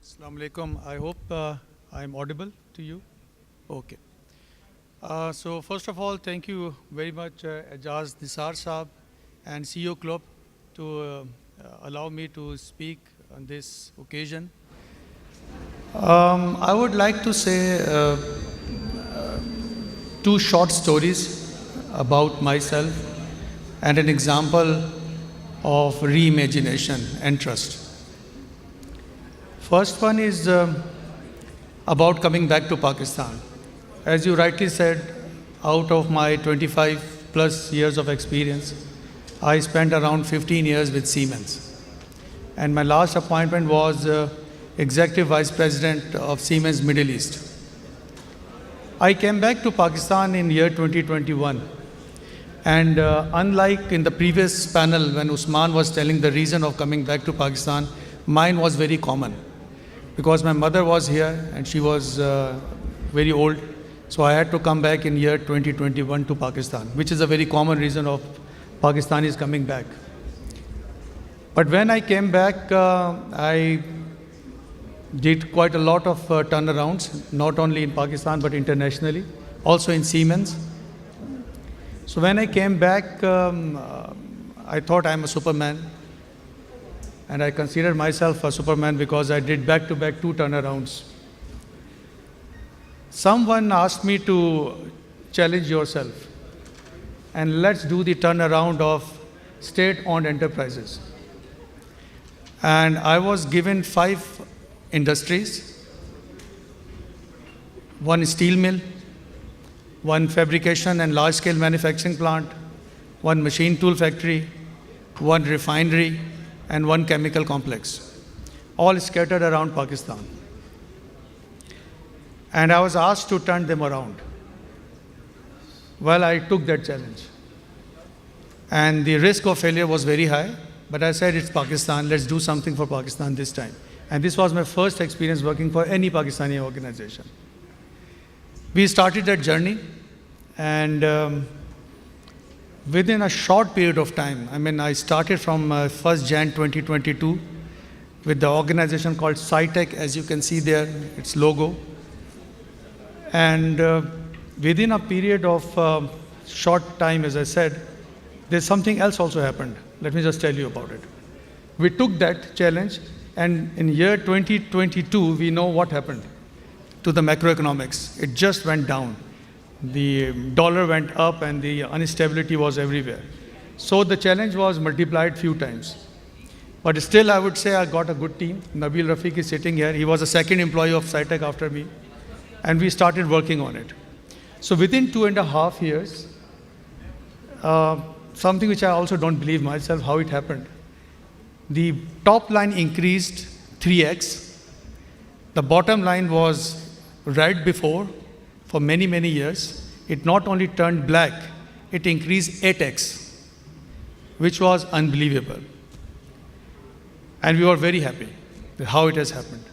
Assalamu alaikum. I hope I'm audible to you. Okay. So first of all, thank you very much, Ajaz Nisar Saab and CEO Club to allow me to speak on this occasion. I would like to say two short stories about myself and an example of reimagination and trust. First one is about coming back to Pakistan. As you rightly said, out of my 25 plus years of experience, I spent around 15 years with Siemens. And my last appointment was Executive Vice President of Siemens Middle East. I came back to Pakistan in year 2021. And unlike in the previous panel when Usman was telling the reason of coming back to Pakistan, mine was very common. Because my mother was here and she was very old. So I had to come back in year 2021 to Pakistan, which is a very common reason of Pakistanis coming back. But when I came back, I did quite a lot of turnarounds, not only in Pakistan, but internationally, also in Siemens. So when I came back, I thought I'm a Superman. And I considered myself a Superman because I did back-to-back 2 turnarounds. Someone asked me to challenge yourself and let's do the turnaround of state-owned enterprises. And I was given 5 industries, 1 steel mill, 1 fabrication and large-scale manufacturing plant, 1 machine tool factory, 1 refinery, and 1 chemical complex, all scattered around Pakistan. And I was asked to turn them around. Well, I took that challenge. And the risk of failure was very high, but I said, it's Pakistan, let's do something for Pakistan this time. And this was my first experience working for any Pakistani organization. We started that journey, and within a short period of time, I started from 1st Jan 2022 with the organization called SITECH, as you can see there, its logo. And within a period of short time, as I said, there's something else also happened. Let me just tell you about it. We took that challenge, and in year 2022, we know what happened to the macroeconomics. It just went down. The dollar went up and the instability was everywhere. So the challenge was multiplied few times. But still, I would say I got a good team. Nabil Rafiq is sitting here. He was a second employee of SITECH after me. And we started working on it. So within 2.5 years, something which I also don't believe myself how it happened. The top line increased 3x. The bottom line was red before, for many, many years. It not only turned black, it increased 8x, which was unbelievable. And we were very happy with how it has happened.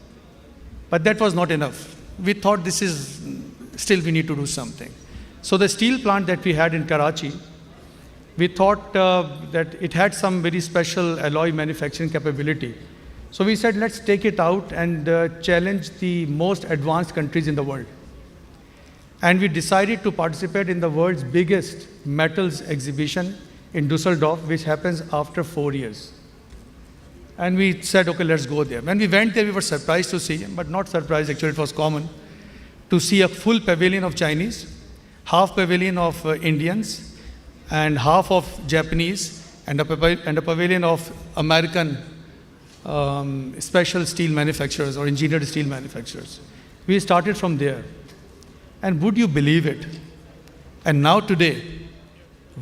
But that was not enough. We thought still we need to do something. So the steel plant that we had in Karachi, we thought that it had some very special alloy manufacturing capability. So we said, let's take it out and challenge the most advanced countries in the world. And we decided to participate in the world's biggest metals exhibition in Düsseldorf, which happens after 4 years. And we said, okay, let's go there. When we went there, we were surprised to see, but not surprised, actually it was common, to see a full pavilion of Chinese, half pavilion of Indians, and half of Japanese, and a pavilion of American special steel manufacturers or engineered steel manufacturers. We started from there. And would you believe it? And now today,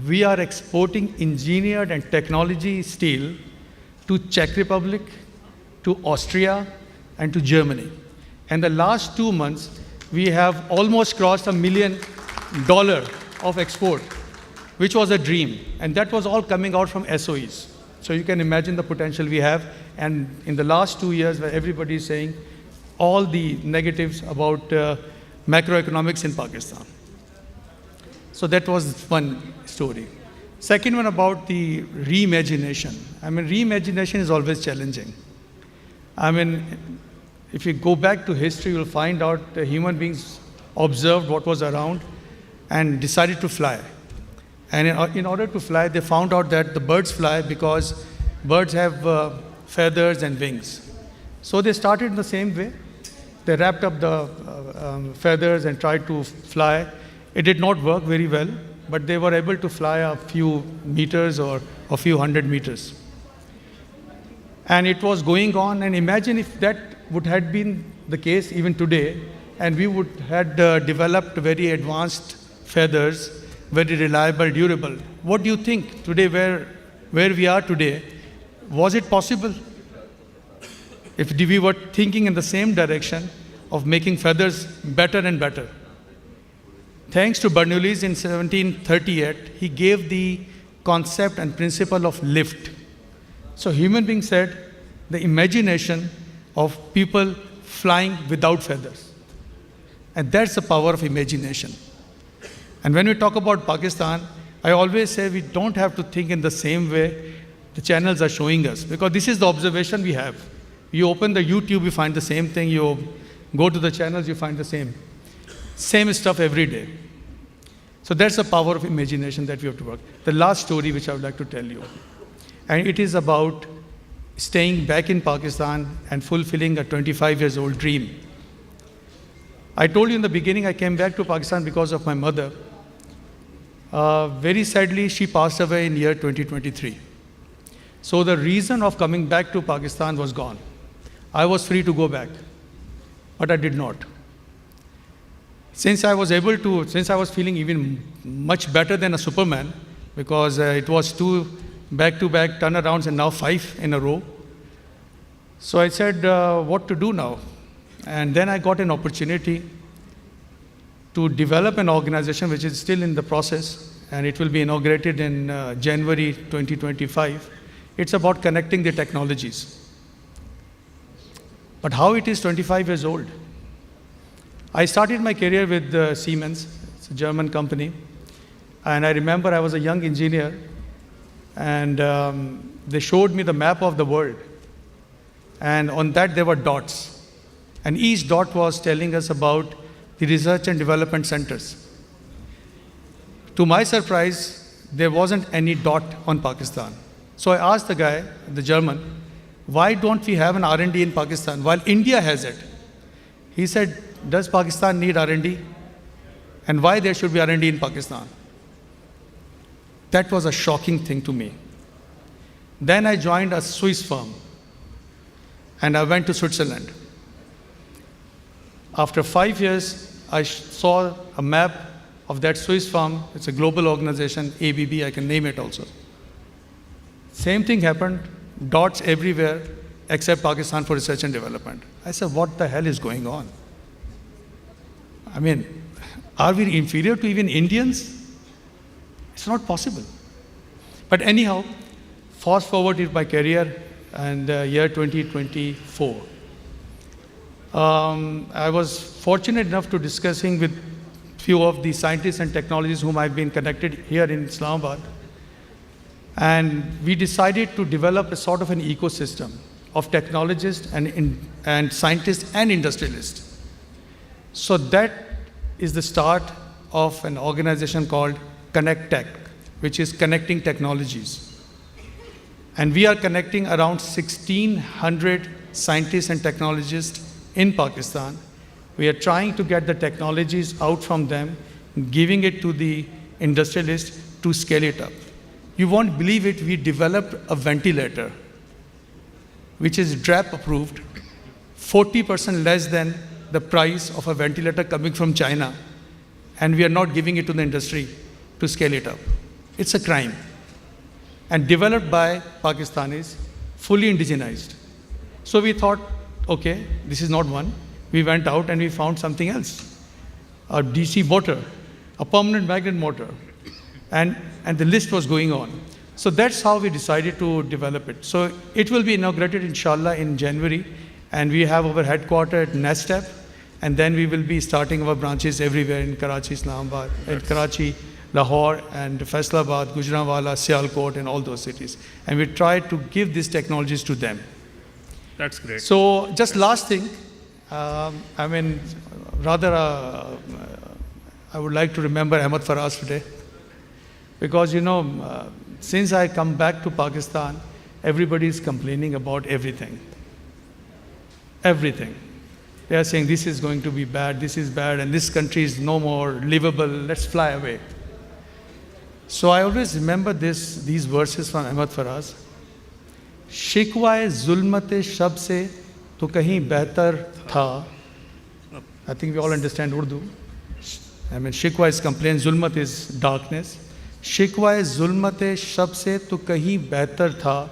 we are exporting engineered and technology steel to Czech Republic, to Austria, and to Germany. And the last 2 months, we have almost crossed $1 million of export, which was a dream. And that was all coming out from SOEs. So you can imagine the potential we have. And in the last 2 years, where everybody is saying all the negatives about macroeconomics in Pakistan. So that was one story. Second one about the reimagination. Reimagination is always challenging. if you go back to history, you'll find out the human beings observed what was around and decided to fly. And in order to fly, they found out that the birds fly because birds have feathers and wings. So they started in the same way. They wrapped up the feathers and tried to fly. It did not work very well, but they were able to fly a few meters or a few hundred meters. And it was going on, and imagine if that would have been the case even today, and we would have developed very advanced feathers, very reliable, durable. What do you think today, where we are today, was it possible? If we were thinking in the same direction of making feathers better and better. Thanks to Bernoulli in 1738, he gave the concept and principle of lift. So human beings said the imagination of people flying without feathers. And that's the power of imagination. And when we talk about Pakistan, I always say we don't have to think in the same way the channels are showing us, because this is the observation we have. You open the YouTube, you find the same thing. You go to the channels, you find the same stuff every day. So that's the power of imagination that we have to work. The last story which I would like to tell you, and it is about staying back in Pakistan and fulfilling a 25 years old dream. I told you in the beginning, I came back to Pakistan because of my mother. Very sadly, she passed away in year 2023. So the reason of coming back to Pakistan was gone. I was free to go back, but I did not. Since I was feeling even much better than a Superman, because it was 2 back-to-back turnarounds and now 5 in a row. So I said, what to do now? And then I got an opportunity to develop an organization which is still in the process, and it will be inaugurated in January 2025. It's about connecting the technologies. But how it is 25 years old? I started my career with Siemens, it's a German company. And I remember I was a young engineer, and they showed me the map of the world. And on that there were dots. And each dot was telling us about the research and development centers. To my surprise, there wasn't any dot on Pakistan. So I asked the guy, the German, why don't we have an R&D in Pakistan while India has it? He said, does Pakistan need R&D? And why there should be R&D in Pakistan? That was a shocking thing to me. Then I joined a Swiss firm, and I went to Switzerland. After 5 years, I saw a map of that Swiss firm. It's a global organization, ABB, I can name it also. Same thing happened, dots everywhere except Pakistan for research and development. I said, what the hell is going on? I mean, are we inferior to even Indians? It's not possible. But anyhow, fast forward in my career and year 2024. I was fortunate enough to discussing with few of the scientists and technologists whom I've been connected here in Islamabad. And we decided to develop a sort of an ecosystem of technologists and scientists and industrialists. So that is the start of an organization called Connect Tech, which is connecting technologies. And we are connecting around 1,600 scientists and technologists in Pakistan. We are trying to get the technologies out from them, giving it to the industrialists to scale it up. You won't believe it, we developed a ventilator, which is DRAP approved, 40% less than the price of a ventilator coming from China, and we are not giving it to the industry to scale it up. It's a crime. And developed by Pakistanis, fully indigenized. So we thought, okay, this is not one. We went out and we found something else. A DC motor, a permanent magnet motor. And the list was going on. So that's how we decided to develop it. So it will be inaugurated, inshallah, in January. And we have our headquarters at NESTEP. And then we will be starting our branches everywhere in Karachi, Islamabad, in Karachi, Lahore, and Faisalabad, Gujranwala, Sialkot, and all those cities. And we try to give these technologies to them. That's great. So just last thing, I mean, rather, I would like to remember Ahmad Faraz today. Because, since I come back to Pakistan, everybody is complaining about everything. Everything. They are saying this is going to be bad, this is bad, and this country is no more livable, let's fly away. So I always remember these verses from Ahmad Faraz. शिकवाए जुल्मत शब से तो कहीं बेहतर था. I think we all understand Urdu. I mean, shikwa is complaint, zulmat is darkness. शिकवाए जुल्मत शब से तो कहीं बेहतर था.